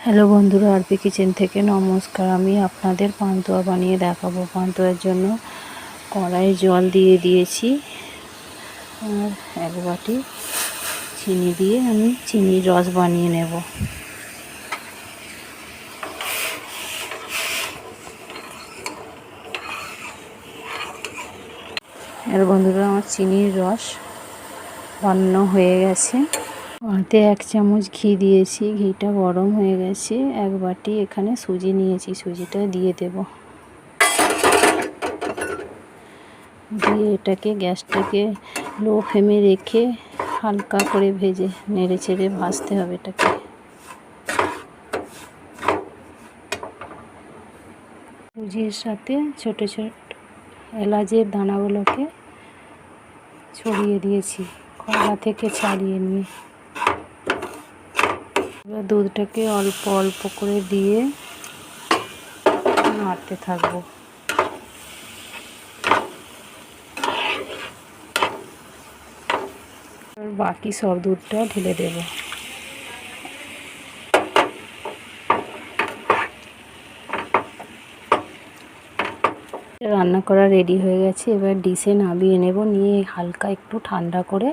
Hello বন্ধুরা, RP kitchen থেকে নমস্কার। আমি আপনাদের পান্তুয়া বানিয়ে দেখাবো। পান্তুয়ার জন্য কড়াইয়ে জল দিয়ে দিয়েছি আর এক বাটি চিনি দিয়ে আমি চিনির রস বানিয়ে নেব। আর বন্ধুরা, আমার চিনির রস বানানো হয়ে গেছে। কড়াইতে 1 চামচ ঘি দিয়েছি, ঘিটা গরম হয়ে গেছে। এক বাটি এখানে সুজি নিয়েছি, সুজিটা দিয়ে দেব। দিয়ে এটাকে গ্যাসটাকে লো ফ্লেমে রেখে হালকা করে ভেজে নেড়ে চেড়ে ভাজতে হবে এটাকে। সুজির সাথে ছোট ছোট এলাচের দানাগুলোকে ছড়িয়ে দিয়েছি কড়া থেকে ছাড়িয়ে নিয়ে। এবার দুধটাকে অল্প অল্প করে দিয়ে নাড়তে থাকবো। বাকি সব দুধটা ঢেলে দেব। রান্না করা রেডি হয়ে গেছে। এবার ডিশে নামিয়ে নেব। নিয়ে হালকা একটু ঠান্ডা করে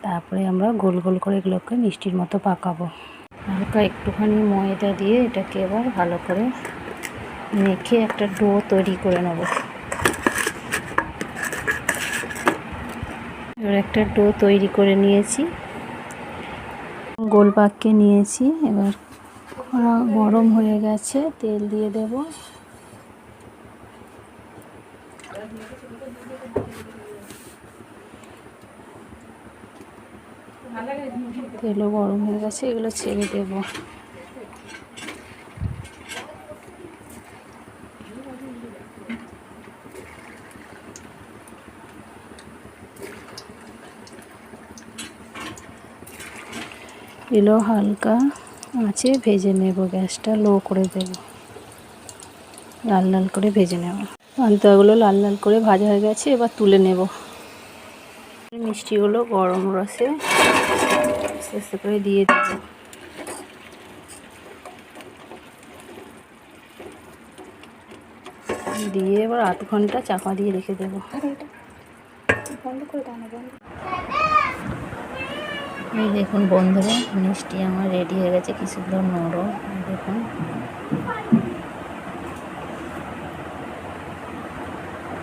তারপরে আমরা গোল গোল করে এগুলোকে মিষ্টির মতো পাকাবো। হালকা একটুখানি ময়দা দিয়ে এটাকে এবার ভালো করে মেখে একটা ডো তৈরি করে নেব। এবার একটা ডো তৈরি করে নিয়েছি, গোল পাককে নিয়েছি। এবার কড়া গরম হয়ে গেছে, তেল দিয়ে দেব। তেলও গরম হয়ে গেছে, এগুলো ছেড়ে দেব। এগুলো হালকা আঁচে ভেজে নেব, গ্যাসটা লো করে দেব। লাল লাল করে ভেজে নেব। পান্তুয়াগুলো লাল লাল করে ভাজা হয়ে গেছে, এবার তুলে নেব। মিষ্টিগুলো গরম রসে আস্তে আস্তে করে দিয়ে দেব। দিয়ে এবার 8 ঘন্টা চাপা দিয়ে রেখে দেবো। এই দেখুন বন্ধুরা, মিষ্টি আমার রেডি হয়ে গেছে। কি সুন্দর নরম, দেখুন।